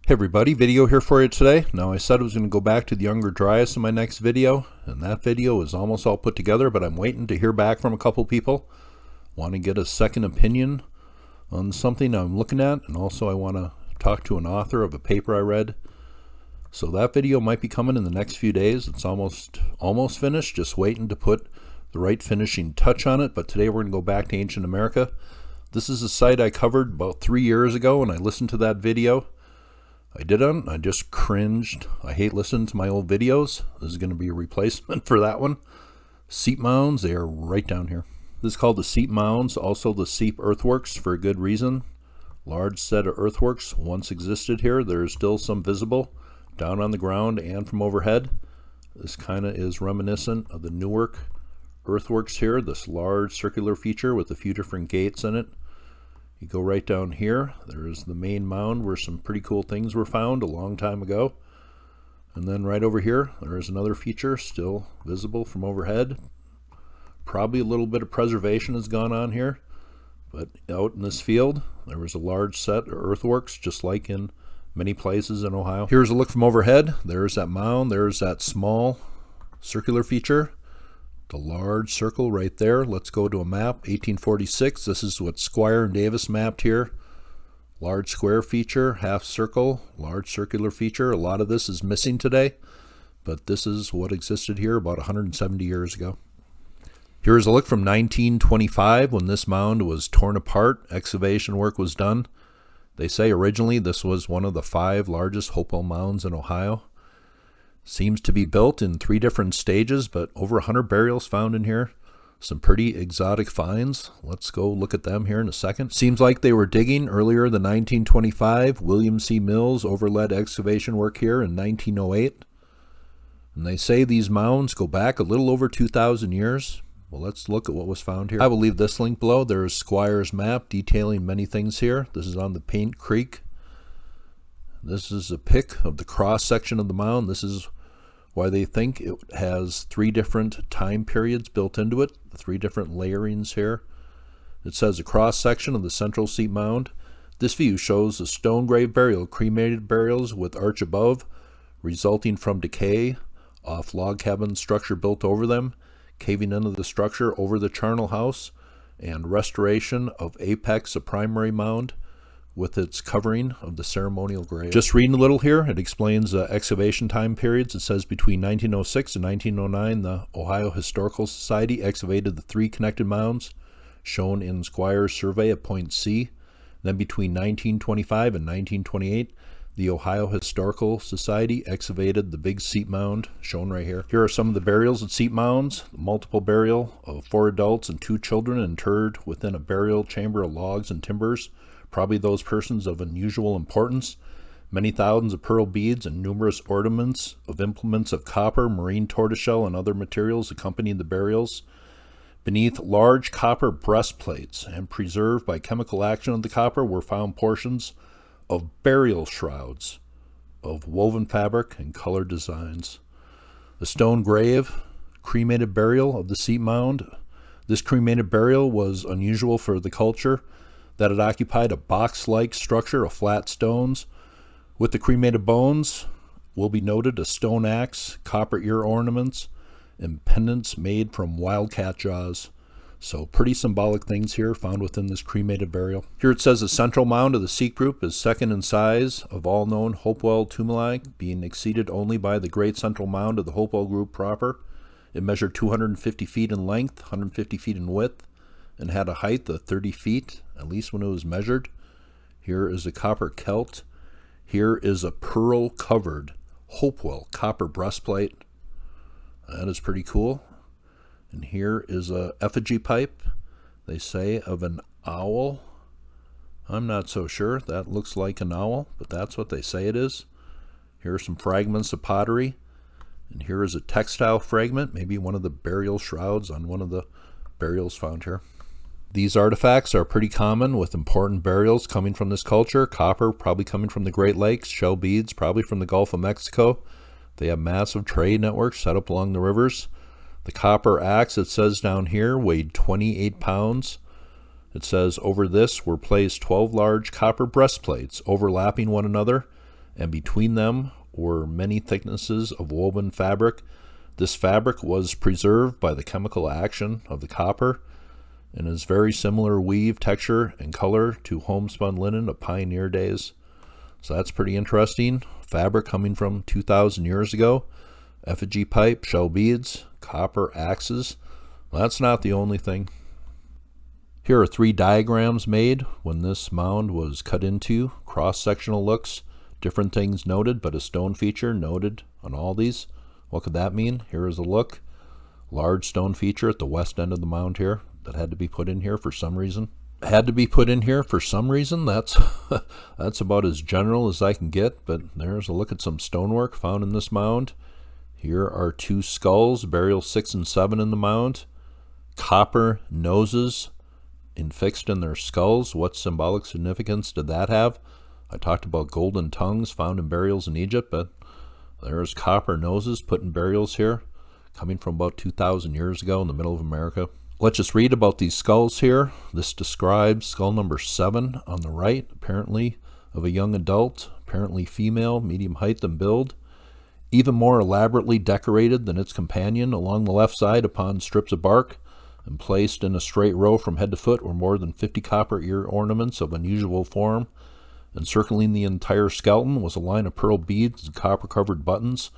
Hey everybody, video here for you today. Now I said I was going to go back to the younger Dryas in my next video, and that video is almost all put together, but I'm waiting to hear back from a couple people. Want to get a second opinion on something I'm looking at, and also I want to talk to an author of a paper I read. So that video might be coming in the next few days. It's almost finished, just waiting to put the right finishing touch on it. But today we're going to go back to ancient America. This is a site I covered about 3 years ago, and I listened to that video. I didn't. I just cringed. I hate listening to my old videos. This is going to be a replacement for that one. Seip Mounds, they are right down here. This is called the Seip Mounds, also the Seip Earthworks for a good reason. Large set of earthworks once existed here. There's still some visible down on the ground and from overhead. This kind of is reminiscent of the Newark earthworks here, this large circular feature with a few different gates in it. You go right down here, there's the main mound where some pretty cool things were found a long time ago. And then right over here, there's another feature still visible from overhead. Probably a little bit of preservation has gone on here, but out in this field, there was a large set of earthworks, just like in many places in Ohio. Here's a look from overhead. There's that mound, there's that small circular feature. The large circle right there. Let's go to a map, 1846. This is what Squire and Davis mapped here. Large square feature, half circle, large circular feature. A lot of this is missing today, but this is what existed here about 170 years ago. Here's a look from 1925 when this mound was torn apart. Excavation work was done. They say originally this was one of the 5 largest Hopewell mounds in Ohio. Seems to be built in 3 different stages, but over 100 burials found in here. Some pretty exotic finds. Let's go look at them here in a second. Seems like they were digging earlier than 1925. William C. Mills overled excavation work here in 1908. And they say these mounds go back a little over 2,000 years. Well, let's look at what was found here. I will leave this link below. There is Squire's map detailing many things here. This is on the Paint Creek. This is a pic of the cross section of the mound. This is why they think it has 3 different time periods built into it, 3 different layerings here. It says a cross section of the central Seip mound. This view shows a stone grave burial, cremated burials with arch above, resulting from decay off log cabin structure built over them, caving into the structure over the charnel house, and restoration of apex, a primary mound, with its covering of the ceremonial grave. Just reading a little here, it explains excavation time periods. It says between 1906 and 1909, the Ohio Historical Society excavated the 3 connected mounds shown in Squire's survey at Point C. Then between 1925 and 1928, the Ohio Historical Society excavated the big Seip mound shown right here. Here are some of the burials at Seip Mounds. Multiple burial of 4 adults and 2 children interred within a burial chamber of logs and timbers. Probably those persons of unusual importance. Many thousands of pearl beads and numerous ornaments of implements of copper, marine tortoiseshell, and other materials accompanied the burials. Beneath large copper breastplates and preserved by chemical action of the copper were found portions of burial shrouds of woven fabric and colored designs. The stone grave, cremated burial of the Seip mound. This cremated burial was unusual for the culture, that it occupied a box-like structure of flat stones. With the cremated bones will be noted a stone axe, copper ear ornaments, and pendants made from wildcat jaws. So pretty symbolic things here found within this cremated burial. Here it says the central mound of the Seip group is second in size of all known Hopewell tumuli, being exceeded only by the great central mound of the Hopewell group proper. It measured 250 feet in length, 150 feet in width, and had a height of 30 feet, at least when it was measured. Here is a copper celt. Here is a pearl-covered Hopewell copper breastplate. That is pretty cool. And here is a effigy pipe, they say, of an owl. I'm not so sure. That looks like an owl, but that's what they say it is. Here are some fragments of pottery. And here is a textile fragment, maybe one of the burial shrouds on one of the burials found here. These artifacts are pretty common with important burials coming from this culture. Copper probably coming from the Great Lakes, shell beads probably from the Gulf of Mexico. They have massive trade networks set up along the rivers. The copper axe, it says down here, weighed 28 pounds. It says over this were placed 12 large copper breastplates overlapping one another and between them were many thicknesses of woven fabric. This fabric was preserved by the chemical action of the copper and is very similar weave, texture, and color to homespun linen of pioneer days. So that's pretty interesting. Fabric coming from 2,000 years ago. Effigy pipe, shell beads, copper axes. Well, that's not the only thing. Here are 3 diagrams made when this mound was cut into. Cross-sectional looks, different things noted, but a stone feature noted on all these. What could that mean? Here is a look. Large stone feature at the west end of the mound here that had to be put in here for some reason. Had to be put in here for some reason. That's that's about as general as I can get, but there's a look at some stonework found in this mound. Here are 2 skulls, burial 6 and 7 in the mound. Copper noses infixed in their skulls. What symbolic significance did that have? I talked about golden tongues found in burials in Egypt, but there's copper noses put in burials here, coming from about 2,000 years ago in the middle of America. Let's just read about these skulls here. This describes skull number 7 on the right, apparently of a young adult, apparently female, medium height and build. Even more elaborately decorated than its companion, along the left side upon strips of bark, and placed in a straight row from head to foot were more than 50 copper ear ornaments of unusual form. Encircling the entire skeleton was a line of pearl beads and copper-covered buttons.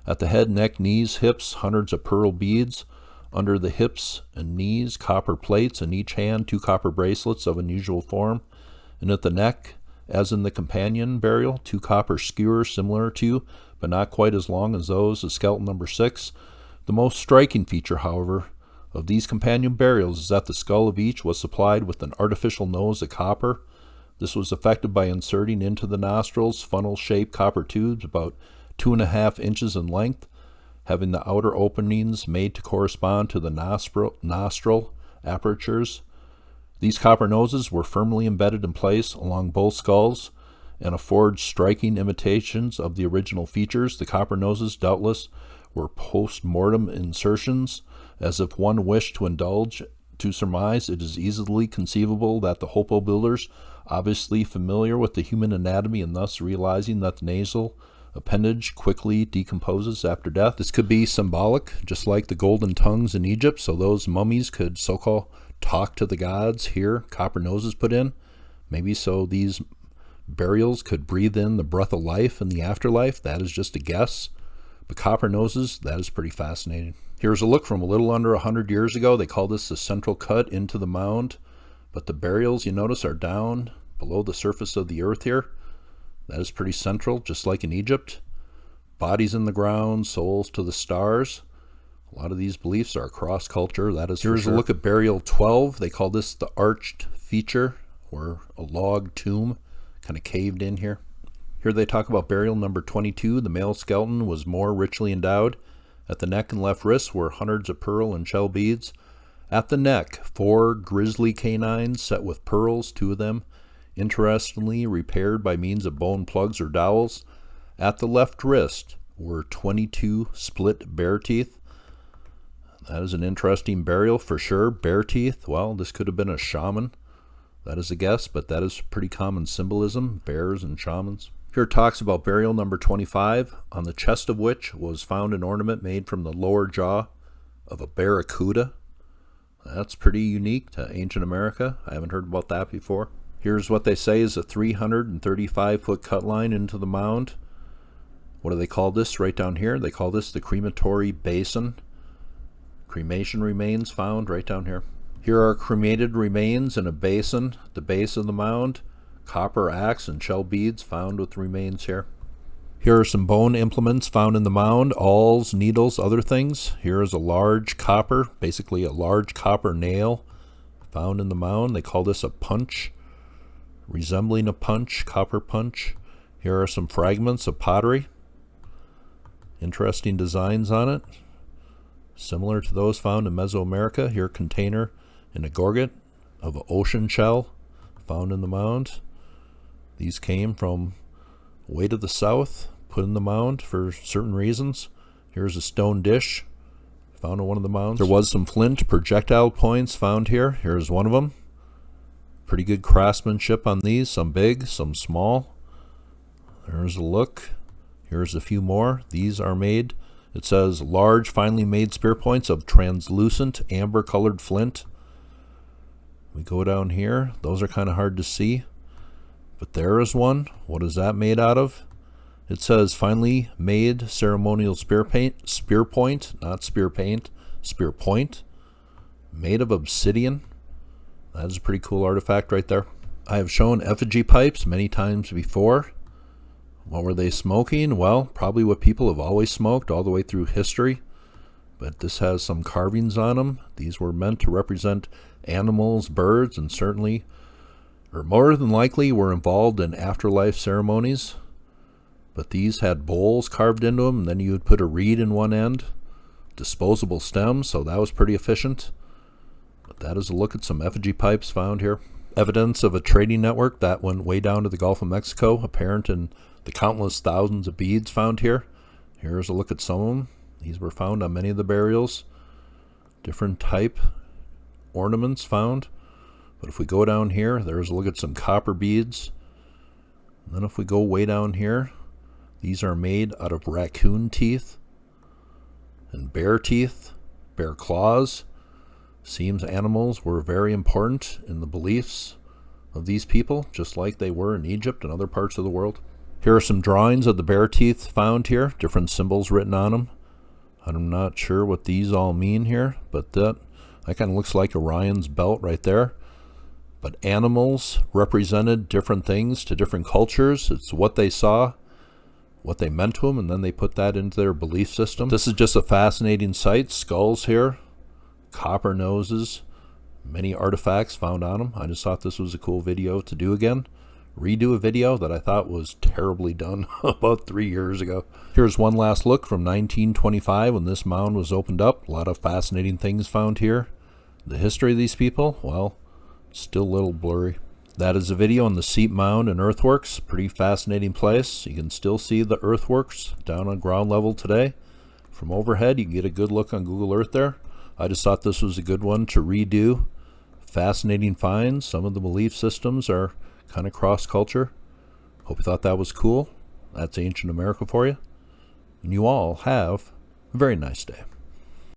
At the head, neck, knees, hips, hundreds of pearl beads. Under the hips and knees, copper plates, in each hand 2 copper bracelets of unusual form. And at the neck, as in the companion burial, 2 copper skewers similar to, but not quite as long as those of skeleton number 6. The most striking feature, however, of these companion burials is that the skull of each was supplied with an artificial nose of copper. This was effected by inserting into the nostrils funnel-shaped copper tubes about 2.5 inches in length, having the outer openings made to correspond to the nostril apertures. These copper noses were firmly embedded in place along both skulls and afford striking imitations of the original features. The copper noses doubtless were post-mortem insertions, as if one wished to indulge to surmise. It is easily conceivable that the Hopewell builders, obviously familiar with the human anatomy and thus realizing that the nasal appendage quickly decomposes after death. This could be symbolic, just like the golden tongues in Egypt, so those mummies could so-called talk to the gods. Here, copper noses put in, maybe so these burials could breathe in the breath of life in the afterlife. That is just a guess, but copper noses, that is pretty fascinating. Here's a look from a little under 100 years ago. They call this the central cut into the mound, but the burials, you notice, are down below the surface of the earth here. That is pretty central, just like in Egypt. Bodies in the ground, souls to the stars. A lot of these beliefs are cross-culture, that is for sure. Here's a look at burial 12. They call this the arched feature, or a log tomb, kind of caved in here. Here they talk about burial number 22. The male skeleton was more richly endowed. At the neck and left wrist were hundreds of pearl and shell beads. At the neck, 4 grizzly canines set with pearls, 2 of them, interestingly repaired by means of bone plugs or dowels. At the left wrist were 22 split bear teeth. That is an interesting burial for sure. Bear teeth, well, this could have been a shaman. That is a guess, but that is pretty common symbolism, bears and shamans. Here it talks about burial number 25, on the chest of which was found an ornament made from the lower jaw of a barracuda. That's pretty unique to ancient America. I haven't heard about that before. Here's what they say is a 335-foot cut line into the mound. What do they call this right down here? They call this the crematory basin. Cremation remains found right down here. Here are cremated remains in a basin at the base of the mound. Copper axe and shell beads found with remains here. Here are some bone implements found in the mound, awls, needles, other things. Here is a large copper, basically a large copper nail found in the mound. They call this a punch, resembling a punch, copper punch. Here are some fragments of pottery. Interesting designs on it, similar to those found in Mesoamerica. Here, container in a gorget of an ocean shell found in the mound. These came from way to the south, put in the mound for certain reasons. Here's a stone dish found in one of the mounds. There was some flint projectile points found here. Here's one of them. Pretty good craftsmanship on these, some big, some small. There's a look. Here's a few more. These are made, it says, large, finely made spear points of translucent amber-colored flint. We go down here. Those are kind of hard to see. But there is one. What is that made out of? It says finely made ceremonial spear point, not spear paint, spear point, made of obsidian. That is a pretty cool artifact right there. I have shown effigy pipes many times before. What were they smoking? Well, probably what people have always smoked all the way through history. But this has some carvings on them. These were meant to represent animals, birds, and certainly, or more than likely, were involved in afterlife ceremonies. But these had bowls carved into them, and then you would put a reed in one end, disposable stems, so that was pretty efficient. But that is a look at some effigy pipes found here. Evidence of a trading network that went way down to the Gulf of Mexico, apparent in the countless thousands of beads found here. Here's a look at some of them. These were found on many of the burials. Different type ornaments found. But if we go down here, there's a look at some copper beads. And then if we go way down here, these are made out of raccoon teeth and bear teeth, bear claws. Seems animals were very important in the beliefs of these people, just like they were in Egypt and other parts of the world. Here are some drawings of the bear teeth found here, different symbols written on them. I'm not sure what these all mean here, but that kind of looks like Orion's belt right there. But animals represented different things to different cultures. It's what they saw, what they meant to them, and then they put that into their belief system. This is just a fascinating sight. Skulls here, copper noses, many artifacts found on them. I just thought this was a cool video to do again. Redo a video that I thought was terribly done about 3 years ago. Here's one last look from 1925 when this mound was opened up. A lot of fascinating things found here. The history of these people, well, still a little blurry. That is a video on the Seip Mounds Earthworks. Pretty fascinating place. You can still see the earthworks down on ground level today. From overhead, you can get a good look on Google Earth there. I just thought this was a good one to redo. Fascinating finds. Some of the belief systems are kind of cross-culture. Hope you thought that was cool. That's ancient America for you. And you all have a very nice day.